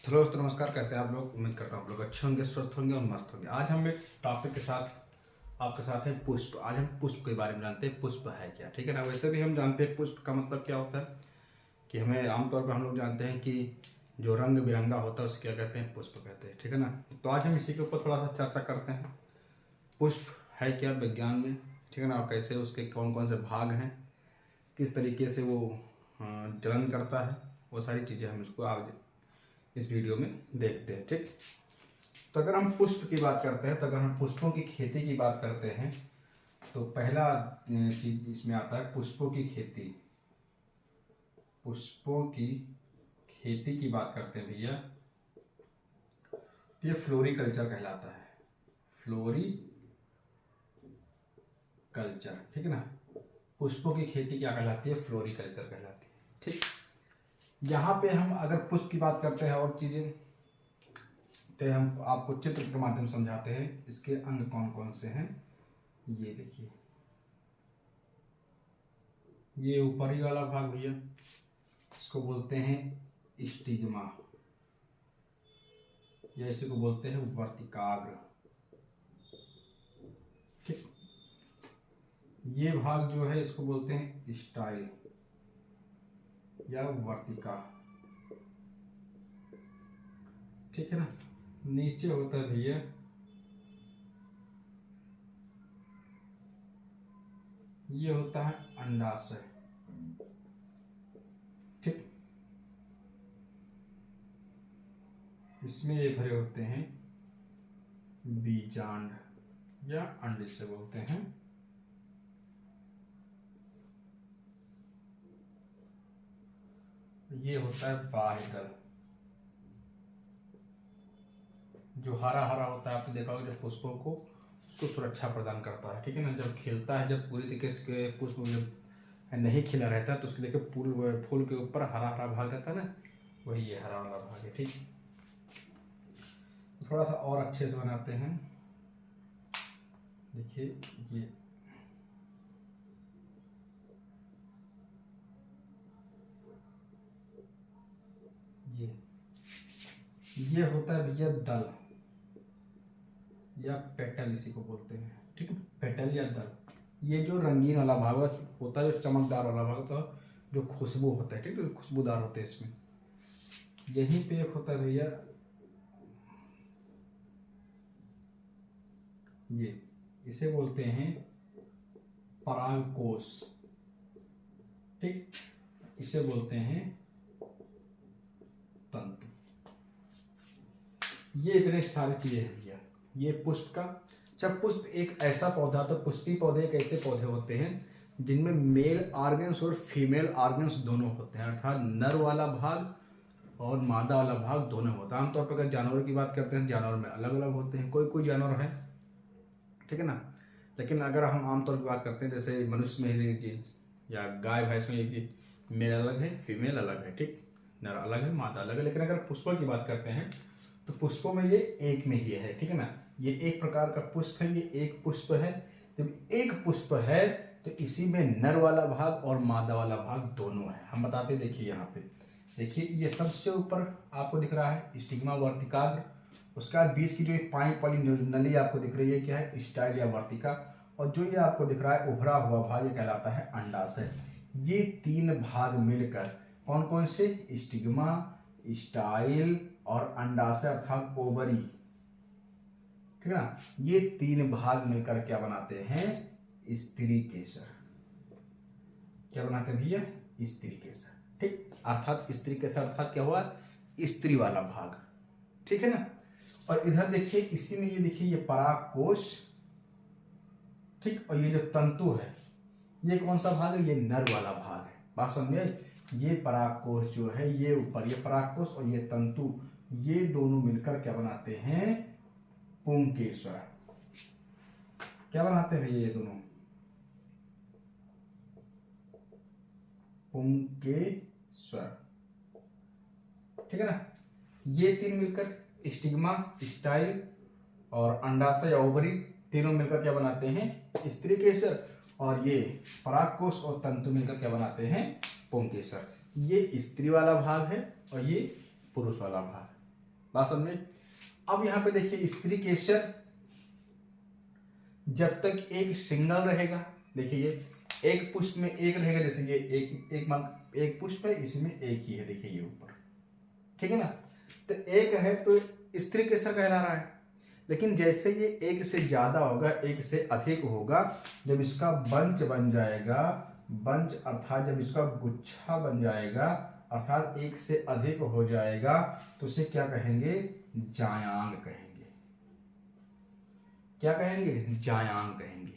Hello दोस्तों, नमस्कार। कैसे आप लोग? उम्मीद करता हूँ आप लोग अच्छे होंगे, स्वस्थ होंगे और मस्त होंगे। आज हम एक टॉपिक के साथ आपके साथ है पुष्प। आज हम पुष्प के बारे में जानते हैं, पुष्प है क्या, ठीक है ना। वैसे भी हम जानते हैं पुष्प का मतलब क्या होता है, कि हमें आमतौर पर हम लोग जानते हैं कि जो रंग बिरंगा होता है उसे क्या कहते हैं, पुष्प कहते हैं, ठीक है ना। तो आज हम इसी के ऊपर थोड़ा सा चर्चा करते हैं, पुष्प है क्या विज्ञान में, ठीक है ना, और कैसे उसके कौन कौन से भाग हैं, किस तरीके से वो जलन करता है, वो सारी चीज़ें हम इसको आज इस वीडियो में देखते हैं, ठीक। तो अगर हम पुष्प की बात करते हैं, तो अगर हम पुष्पों की खेती की बात करते हैं, तो पहला चीज इसमें आता है पुष्पों की खेती। पुष्पों की खेती की बात करते हैं भैया, तो ये फ्लोरिकल्चर कहलाता है। फ्लोरिकल्चर, ठीक है ना। पुष्पों की खेती क्या कहलाती है? फ्लोरिकल्चर कहलाती है, ठीक। यहाँ पे हम अगर पुष्प की बात करते हैं और चीजें, तो हम आपको चित्र के माध्यम से समझाते हैं इसके अंग कौन कौन से हैं। ये देखिए, ये ऊपरी वाला भाग भैया, इसको बोलते हैं स्टिग्मा, या इसी को बोलते हैं वर्तिकाग्र, ठीक। ये भाग जो है इसको बोलते हैं स्टाइल या वर्तिका, ठीक है ना। नीचे होता है भैया ये होता है अंडाशय, ठीक। इसमें ये भरे होते हैं बीजांड या अंड से बोलते हैं। ये होता है बाह्य दल, जो हरा हरा होता है, आपने देखा होगा जब पुष्पों को उसको सुरक्षा प्रदान करता है, ठीक है ना। जब खिलता है, जब पूरी तरीके से पुष्प जब नहीं खिला रहता है, तो उसके लेके फूल के ऊपर हरा हरा भाग रहता है ना, वही ये हरा वाला भाग है, ठीक। थोड़ा सा और अच्छे से बनाते हैं, देखिए ये होता है भैया दल या पेटल, इसी को बोलते हैं, ठीक है। पेटल या दल, ये जो रंगीन वाला भाग होता है, जो चमकदार वाला भाग होता है, जो खुशबू होता है, ठीक है, खुशबूदार होते हैं इसमें। यहीं पे एक होता है भैया ये, इसे बोलते हैं परागकोश, ठीक। इसे बोलते हैं तंतु। ये इतने सारी चीजें हैं भैया ये पुष्प का। जब पुष्प एक ऐसा पौधा, तो पुष्पी पौधे एक ऐसे पौधे होते हैं जिनमें मेल ऑर्गन्स और फीमेल ऑर्गन्स दोनों होते हैं, अर्थात नर वाला भाग और मादा वाला भाग दोनों होता है। आमतौर पर अगर जानवरों की बात करते हैं, जानवर में अलग अलग होते हैं, कोई कोई जानवर है, ठीक है ना। लेकिन अगर हम आमतौर की बात करते हैं, जैसे मनुष्य में एक चीज या गाय भैंस में एक चीज, मेल अलग है, फीमेल अलग है, ठीक। नर अलग है, मादा अलग है। लेकिन अगर पुष्पों की बात करते हैं, तो पुष्पों में ये एक में ही है, ठीक है ना। ये एक प्रकार का पुष्प है, ये एक पुष्प है। जब एक पुष्प है, तो इसी में नर वाला भाग और मादा वाला भाग दोनों है। हम बताते, देखिए यहाँ पे देखिए, ये सबसे ऊपर आपको दिख रहा है स्टिग्मा वर्तिकाग्र। उसके बाद बीच की जो पाइप वाली नली आपको दिख रही है, क्या है? स्टाइल या वर्तिका। और जो ये आपको दिख रहा है उभरा हुआ भाग, ये कहलाता है अंडाशय। ये तीन भाग मिलकर कौन कौन से? स्टिग्मा, स्टाइल और अंडाशय अर्थात ओवरी, ठीक है ना। ये तीन भाग मिलकर क्या बनाते हैं? स्त्री केसर। क्या बनाते हैं भैया? स्त्री केसर, ठीक। अर्थात स्त्री केसर अर्थात क्या हुआ? स्त्री वाला भाग, ठीक है ना। और इधर देखिए, इसी में ये देखिए, ये परागकोश, ठीक। और ये जो तंतु है, ये कौन सा भाग है? ये नर वाला भाग है। बात समझ में आई? ये परागकोश जो है, ये ऊपर ये परागकोश और ये तंतु, ये दोनों मिलकर क्या बनाते हैं? पुंकेसर। क्या बनाते हैं ये दोनों? पुंकेसर, ठीक है ना। ये तीन मिलकर स्टिग्मा, स्टाइल और अंडाशय या ओवरी, तीनों मिलकर क्या बनाते हैं? स्त्री केसर। और ये परागकोश और तंतु मिलकर क्या बनाते हैं? पुंकेसर। ये स्त्री वाला भाग है और ये पुरुष वाला भाग, बात समझे। अब यहाँ पे देखिए स्त्री केसर जब तक एक सिंगल रहेगा, देखिए ये एक पुष्प में एक रहेगा, जैसे ये एक पुष्प है, इसमें एक ही है, देखिए ये ऊपर, ठीक है ना। तो एक है तो स्त्री केसर कहला रहा है। लेकिन जैसे ये एक से ज्यादा होगा, एक से अधिक होगा, जब इसका बंच बन जाएगा, बंच अर्थात जब इसका गुच्छा बन जाएगा, अर्थात एक से अधिक हो जाएगा, तो उसे क्या कहेंगे, जायांग कहेंगे। क्या कहेंगे, जायांग कहेंगे।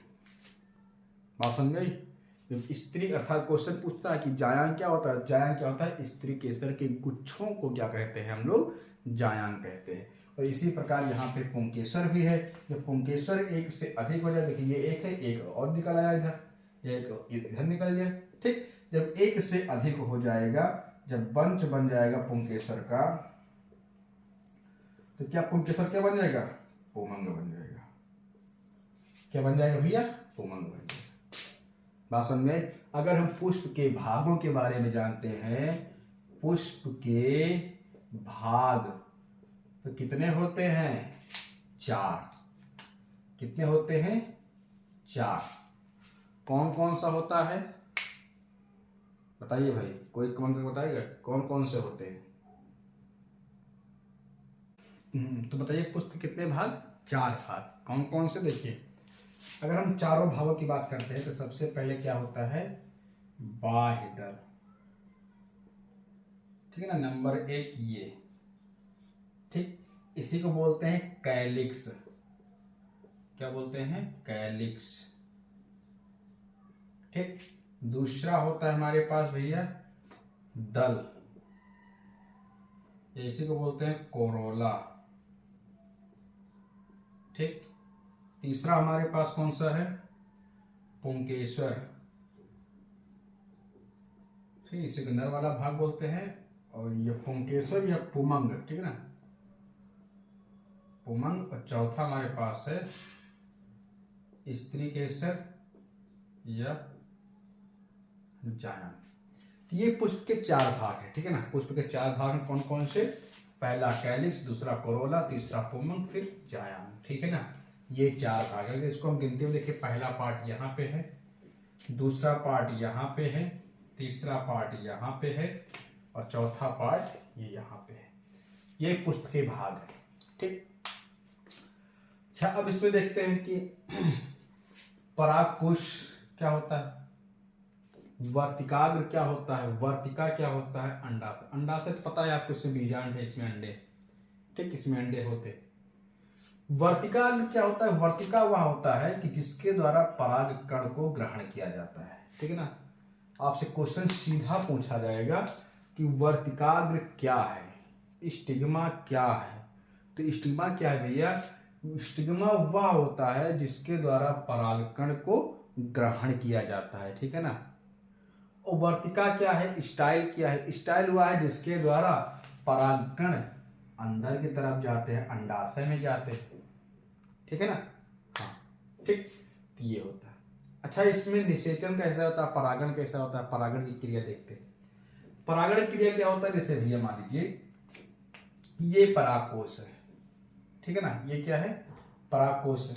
बात समझ गई। स्त्री अर्थात क्वेश्चन पूछता है कि जायांग क्या होता है, जायांग क्या होता है, स्त्री केसर के गुच्छों को क्या कहते हैं, हम लोग जायांग कहते हैं। और इसी प्रकार यहाँ पे पुंकेसर भी है। जब पुंकेसर एक से अधिक हो जाए, देखिए ये एक है, एक और निकल आया इधर, एक इधर निकल गया, ठीक। जब एक से अधिक हो जाएगा, जब बंच बन जाएगा पुंकेसर का, तो क्या पुंकेसर क्या बन जाएगा, पुमंग बन जाएगा। क्या बन जाएगा भैया, पुमंग बन जाएगा। बात समझ में। अगर हम पुष्प के भागों के बारे में जानते हैं, पुष्प के भाग तो कितने होते हैं, 4। कितने होते हैं, 4। कौन कौन सा होता है, बताइए भाई, कोई कमेंट करके बताइएगा कौन कौन से होते हैं। तो बताइए पुष्प के कितने भाग, 4 भाग। कौन कौन से, देखिए अगर हम चारों भागों की बात करते हैं तो सबसे पहले क्या होता है, बाह्य दल, ठीक है ना, नंबर 1 ये, ठीक। इसी को बोलते हैं कैलिक्स। क्या बोलते हैं, कैलिक्स, ठीक। दूसरा होता है हमारे पास भैया दल, इसी को बोलते हैं कोरोला, ठीक। तीसरा हमारे पास कौन सा है, पुंकेसर, ठीक, इसे नर वाला भाग बोलते हैं। और ये पुंकेसर या पुमंग, ठीक है ना, पुमंग। और चौथा हमारे पास है स्त्री केसर या जायांग। ये पुष्प के 4 भाग है, ठीक है ना। पुष्प के 4 भाग में कौन कौन से, पहला कैलिक्स, दूसरा कोरोला, तीसरा पुमंग, फिर जायांग, ठीक है ना। ये 4 भाग है। इसको हम गिनती में देखिए, पहला पार्ट यहाँ पे है, दूसरा पार्ट यहाँ पे है, तीसरा पार्ट यहाँ पे है, और चौथा पार्ट ये यहाँ पे है। ये पुष्प के भाग है, ठीक। अच्छा, अब इसमें देखते हैं कि परागकोश क्या होता है, वर्तिकाग्र क्या होता है, वर्तिका क्या होता है, अंडाशय। अंडाशय तो पता है आपको, इसमें बीजांड है, इसमें अंडे, ठीक, इसमें अंडे होते। वर्तिकाग्र क्या होता है, वर्तिका वह होता है कि जिसके द्वारा पराग कण को ग्रहण किया जाता है, ठीक है ना। आपसे क्वेश्चन सीधा पूछा जाएगा कि वर्तिकाग्र क्या है, स्टिग्मा क्या है। तो स्टिग्मा क्या है भैया, स्टिग्मा वह होता है जिसके द्वारा परागकण को ग्रहण किया जाता है, ठीक है ना। और वर्तिका क्या है, स्टाइल क्या है, स्टाइल हुआ है जिसके द्वारा परागकण अंदर की तरफ जाते हैं, अंडाशय में जाते हैं, ठीक है ना। हाँ, ठीक, तो ये होता है। अच्छा, इसमें निषेचन कैसा होता है, परागण कैसा होता है, परागण की क्रिया देखते हैं। परागण क्रिया क्या होता है, जैसे भैया मान लीजिए ये परागकोश है, ठीक है ना, ये क्या है, परागकोश है।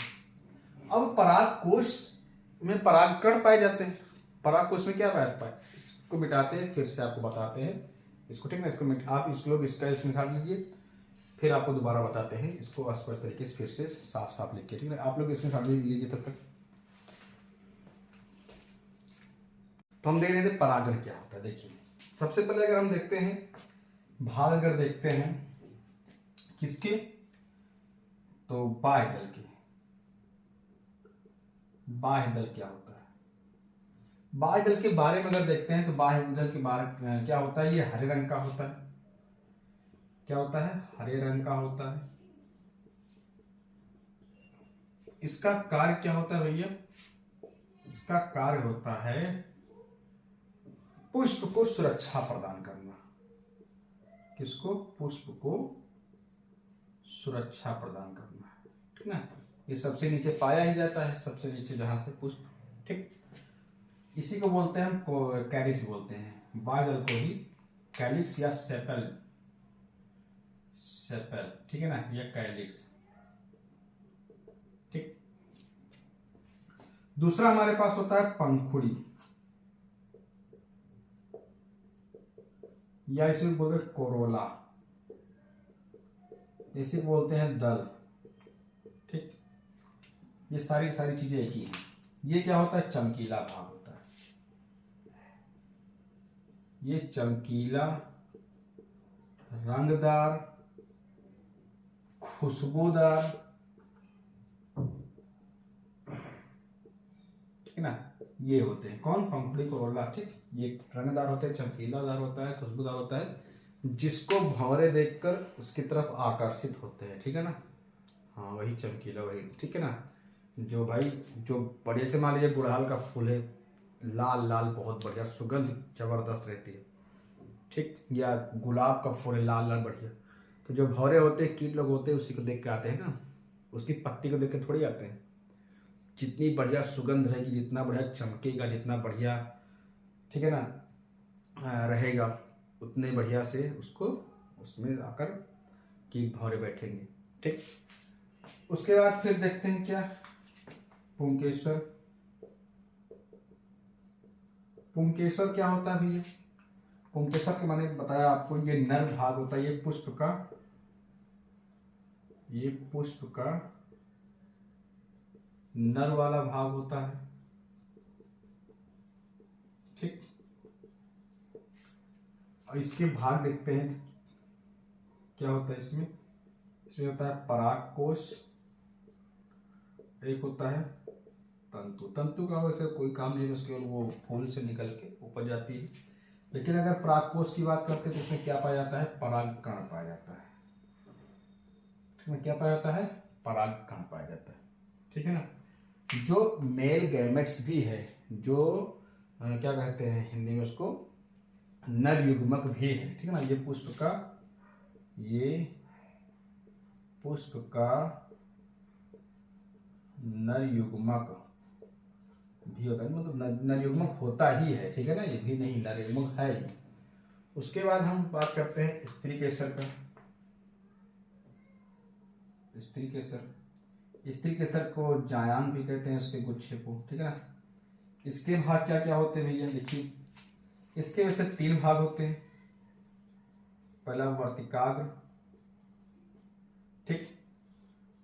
अब परागकोश में परागकण पाए जाते हैं, परागकोश में क्या पाए, इसको मिटाते हैं, फिर से आपको बताते हैं इसको, ठीक है ना। इसको आप इस लोग इसका स्क्रीनशॉट लीजिए, फिर आपको दोबारा बताते हैं इसको स्पष्ट तरीके से, फिर से साफ साफ लिख के, ठीक है। आप लोग स्क्रीनशॉट लीजिए तब तक। तो हम देख रहे थे परागण क्या होता है। देखिए सबसे पहले अगर हम देखते हैं भाग, अगर देखते हैं किसके, तो बाह्य दल के। बाह्य दल क्या होता है, बाह्य दल के बारे में अगर देखते हैं तो बाह्य दल के बारे क्या होता है, ये हरे रंग का होता है। क्या होता है, हरे रंग का होता है। इसका कार्य क्या होता है भैया, इसका कार्य होता है पुष्प को सुरक्षा प्रदान करना। किसको, पुष्प को सुरक्षा प्रदान करना, ठीक ना। ये सबसे नीचे पाया ही जाता है, सबसे नीचे जहां से पुष्प, ठीक। इसी को बोलते हैं हम कैलिक्स बोलते हैं, बाह्य दल को ही कैलिक्स या सेपल सेपल, ठीक है ना, या कैलिक्स। ठीक। दूसरा हमारे पास होता है पंखुड़ी, या इसे बोलते हैं कोरोला, इसे बोलते हैं दल। ठीक। ये सारी सारी चीजें एक ही हैं। ये क्या होता है, चमकीला भाग होता है। ये चमकीला, रंगदार, खुशबूदार, ठीक है ना, ये होते हैं। कौन, पंखुड़ी, कोरोला। ठीक। ये रंगदार होते हैं, चमकीलादार होता है, खुशबूदार होता है, जिसको भंवरे देखकर उसकी तरफ आकर्षित होते हैं। ठीक है ना, हाँ वही चमकीला, वही। ठीक है ना, जो भाई जो बड़े से मान लीजिए गुड़हल का फूल है, लाल लाल, बहुत बढ़िया, सुगंध जबरदस्त रहती है। ठीक। या गुलाब का फूल है, लाल लाल बढ़िया, तो जो भौरे होते हैं, कीट लोग होते हैं, उसी को देख के आते हैं ना, उसकी पत्ती को देख के थोड़ी आते हैं। जितनी बढ़िया सुगंध रहेगी, जितना बढ़िया चमकेगा, जितना बढ़िया, ठीक है ना, रहेगा, उतने बढ़िया से उसको उसमें आकर कीट भौरे बैठेंगे। ठीक। उसके बाद फिर देखते हैं क्या, पुंकेसर। पुंकेसर क्या होता है भैया, पुंकेसर के मैंने बताया आपको, ये नर भाग होता है, ये पुष्प का नर वाला भाग होता है। ठीक। और इसके भाग देखते हैं क्या होता है इसमें होता है परागकोश, एक होता है तंतु। तंतु का वैसे कोई काम नहीं है, बस केवल वो फूल से निकल के ऊपर जाती है। लेकिन अगर परागकोश की बात करते हैं तो इसमें क्या पाया जाता है, परागकण पाया जाता है। इसमें क्या पाया जाता है, परागकण पाया जाता है। ठीक है ना, जो मेल गैमेट्स भी है, जो क्या कहते हैं हिंदी में उसको, नर युग्मक भी है। ठीक है ना, ये पुष्प का नर युग्मक भी होता है, मतलब नर युग्मक होता ही है। ठीक है ना, ये भी नहीं, नर युग्मक है ही। उसके बाद हम बात करते हैं स्त्री केसर का। स्त्री केसर को जायान भी कहते हैं, उसके गुच्छे को। ठीक है ना, इसके भाग क्या क्या होते हैं भैया, देखिए, इसके वैसे 3 भाग होते हैं। पहला वर्तिकाग्र, ठीक,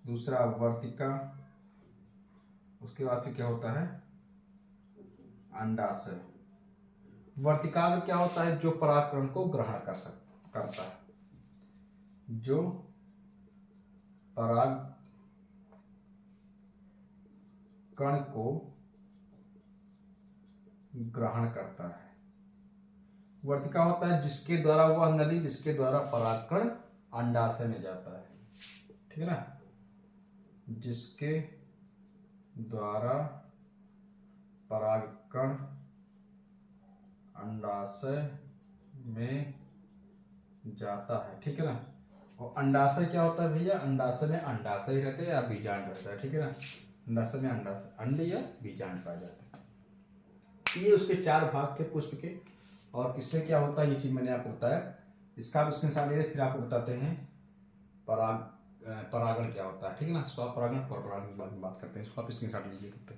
दूसरा वर्तिका, उसके बाद फिर क्या होता है, अंडाशय। वर्तिकाग्र क्या होता है, जो परागकण को ग्रहण करता है, जो पराग कण को ग्रहण करता है। वर्तिका होता है जिसके द्वारा, वह नली जिसके द्वारा परागकण अंडाशय में जाता है। ठीक है ना, जिसके द्वारा परागकण अंडाशय में जाता है। ठीक है ना, और अंडाशय क्या होता है भैया, अंडाशय में अंडाशय ही रहते हैं या बीजांड रहता है। ठीक है ना, अंडाशय में अंड या बीजांड पाया जाता है। ये उसके 4 भाग थे पुष्प के। और इसमें क्या होता है, ये चीज मैंने आपको बताया, इसका आप स्क्रीनशॉट ले, फिर आपको बताते हैं परागण क्या होता है। ठीक है ना, स्वपरागण, परपरागण के बारे में बात करते हैं, इसको आप स्क्रीनशॉट लीजिए तब तक।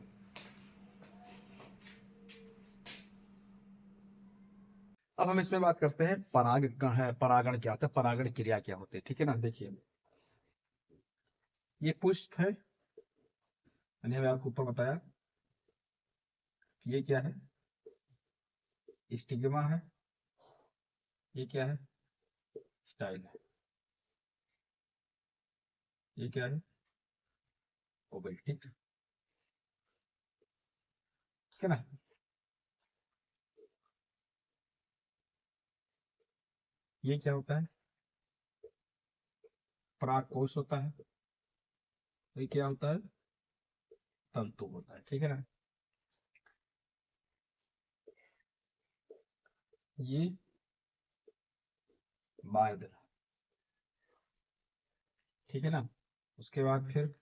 अब हम इसमें बात करते हैं परागण क्या होता है, परागण क्रिया क्या होती है। ठीक है ना, देखिए, ये पुष्प है, मैंने आपको ऊपर बताया कि ये क्या है, स्टिग्मा है, ये क्या है, स्टाइल है, ये क्या है, ओवल। ठीक है ना, ये क्या होता है, परागकोश होता है, ये क्या होता है, तंतु होता है। ठीक है ना, ये बायदर। ठीक है ना, उसके बाद फिर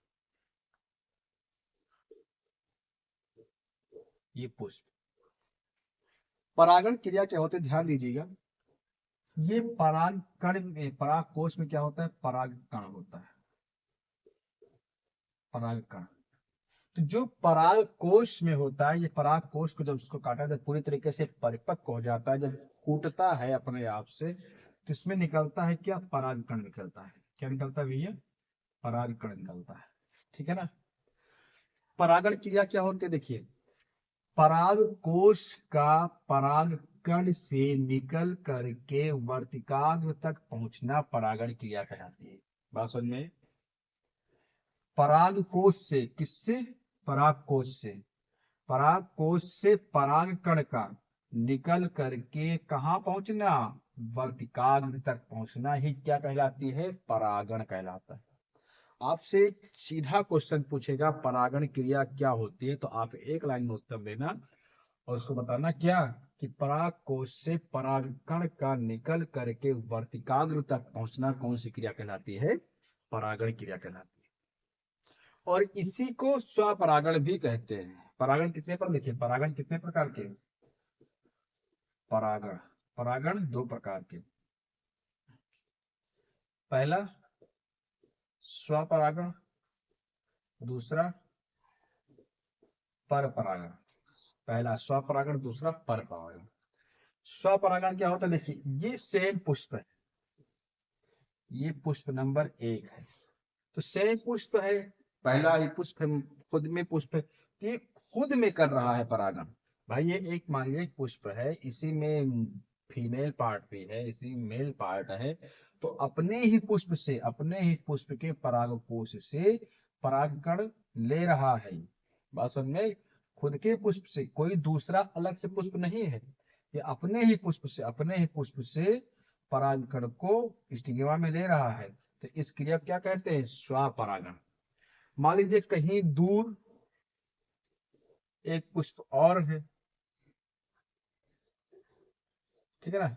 ये पुष्प। परागण क्रिया क्या होती है, ध्यान दीजिएगा, ये परागकण में, परागकोश में क्या होता है, परागकण होता है, परागकण। तो जो परागकोश में होता है, ये परागकोश को जब उसको काटा जाए पूरी तरीके से परिपक्व हो जाता है, जब फूटता है अपने आप से, तो इसमें निकलता है क्या, परागकण निकलता है। क्या निकलता है भैया, परागकण निकलता है। ठीक है ना। परागण क्रिया क्या होती है, देखिए, परागकोश का परागकण से निकल करके वर्तिकाग्र तक पहुंचना परागण क्रिया कहलाती है। बात समझ में। परागकोश से, किससे, परागकोश से, परागकोश से परागकण का निकल करके कहाँ पहुंचना, वर्तिकाग्र तक पहुंचना ही क्या कहलाती है, परागण कहलाता है। आपसे एक सीधा क्वेश्चन पूछेगा परागण क्रिया क्या होती है, तो आप एक लाइन में उत्तर देना और उसको बताना क्या, कि परागकोश से परागकण का निकल करके वर्तिकाग्र तक पहुंचना कौन सी क्रिया कहलाती है, परागण क्रिया कहलाती है। और इसी को स्वपरागण भी कहते हैं। परागण कितने पर लिखे, परागण कितने प्रकार के, परागण, परागण दो प्रकार के। पहला स्वपरागण, दूसरा पर परागण। पहला स्वपरागण, दूसरा पर परागण। स्वपरागण क्या होता है, देखिए, ये सेम पुष्प है, ये पुष्प नंबर 1 है, तो सेम पुष्प है, पहला ही पुष्प है, खुद में पुष्प है, तो ये खुद में कर रहा है परागण। भाई ये एक मान लीजिए पुष्प है, इसी में फीमेल पार्ट भी है, इसी मेल पार्ट है, तो अपने ही पुष्प से, अपने ही पुष्प के परागकोश से परागकण ले रहा है। बात समझ में। खुद के पुष्प से, कोई दूसरा अलग से पुष्प नहीं है, ये अपने ही पुष्प से, अपने ही पुष्प से परागकण को स्टिग्मा में ले रहा है, तो इस क्रिया को क्या कहते हैं, स्वपरागण। मान लीजिए कहीं दूर एक पुष्प और है, ठीक है ना,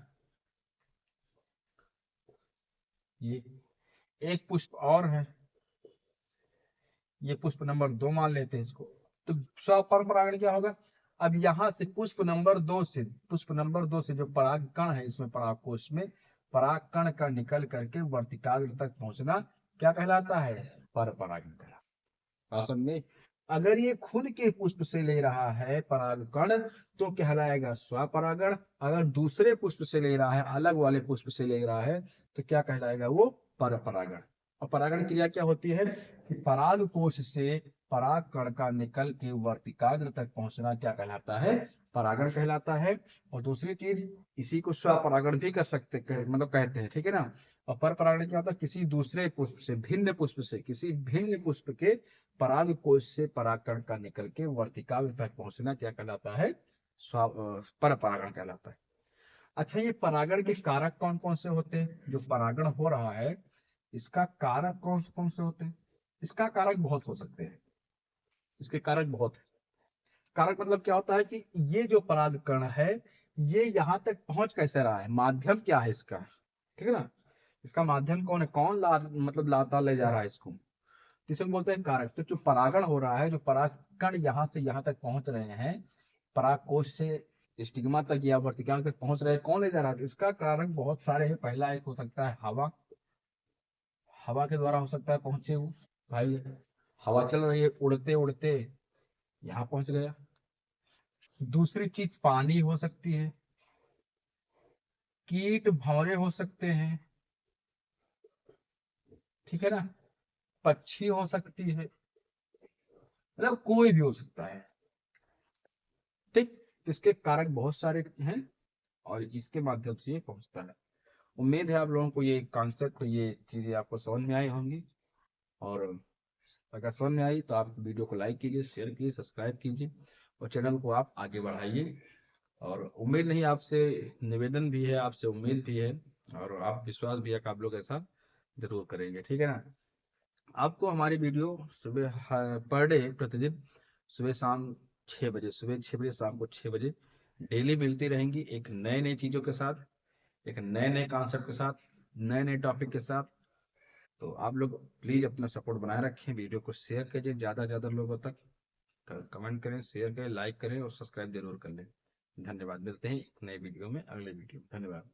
ये एक पुष्प और है, ये पुष्प नंबर 2 मान लेते हैं इसको, तो स्वपर परागण क्या होगा, अब यहां से पुष्प नंबर 2 से, पुष्प नंबर 2 से जो परागकण है इसमें परागकोश में, परागकण का निकल करके वर्तिकाग्र तक पहुंचना क्या कहलाता है, पर परागण कहलाता है। असल में अगर ये खुद के पुष्प से ले रहा है परागकण तो कहलाएगा स्वपरागण, अगर दूसरे पुष्प से ले रहा है, अलग वाले पुष्प से ले रहा है, तो क्या कहलाएगा वो, पर परागण। और परागण क्रिया क्या होती है, कि परागकोश से परागकण का निकल के वर्तिकाग्र तक पहुंचना क्या कहलाता है, परागण कहलाता है। और दूसरी चीज, इसी को स्वपरागण भी कर सकते, मतलब कहते हैं, ठीक है ना। और पर परागण क्या होता है, किसी दूसरे पुष्प से, भिन्न पुष्प से, किसी भिन्न पुष्प के परागकोश से परागकण का निकल के वर्तिकाग्र तक पहुंचना क्या कहलाता है, पर परागण कहलाता है। अच्छा, ये परागण के कारक कौन कौन से होते हैं, जो परागण हो रहा है इसका कारक कौन कौन से होते हैं, इसका कारक बहुत हो सकते हैं, इसके कारक बहुत है। कारक मतलब क्या होता है, कि ये जो परागकण है ये यहाँ तक पहुंच कैसे रहा है, माध्यम क्या है इसका, ठीक है ना, इसका माध्यम कौन है, कौन मतलब लाता ले जा रहा है इसको, जिसे बोलते हैं कारक। तो जो परागण हो रहा है, जो परागकण यहाँ से यहाँ तक पहुंच रहे हैं, परागकोश से स्टिग्मा तक या वर्तिकाग्र तक पहुंच रहे हैं, कौन ले जा रहा है, तो इसका कारक बहुत सारे हैं। पहला एक हो सकता है हवा, हवा के द्वारा हो सकता है पहुंचे वो, भाई हवा चल रही है, उड़ते उड़ते यहाँ पहुंच गया। दूसरी चीज पानी हो सकती है, कीट भंवरे हो सकते हैं, ठीक है ना, पक्षी हो सकती है, मतलब कोई भी हो सकता है, ठीक। तो इसके कारक बहुत सारे हैं और इसके माध्यम से ये पहुंचता है। उम्मीद है आप लोगों को ये कॉन्सेप्ट, ये चीजें आपको समझ में आई होंगी। और अगर समझ में आई तो आप वीडियो को लाइक कीजिए, शेयर कीजिए, सब्सक्राइब कीजिए और चैनल को आप आगे बढ़ाइए। और उम्मीद नहीं, आपसे निवेदन भी है, आपसे उम्मीद भी है और आप विश्वास भी है कि आप लोग ऐसा जरूर करेंगे, ठीक है ना। आपको हमारी वीडियो सुबह पर डे, प्रतिदिन सुबह शाम 6 बजे, सुबह 6 बजे, शाम को 6 बजे डेली मिलती रहेंगी, एक नए नए चीज़ों के साथ, एक नए नए कॉन्सेप्ट के साथ, नए नए टॉपिक के साथ। तो आप लोग प्लीज़ अपना सपोर्ट बनाए रखें, वीडियो को शेयर कीजिए ज़्यादा से ज़्यादा लोगों तक, कमेंट करें, शेयर करें, लाइक करें और सब्सक्राइब जरूर कर लें। धन्यवाद, मिलते हैं एक नए वीडियो में, अगले वीडियो, धन्यवाद।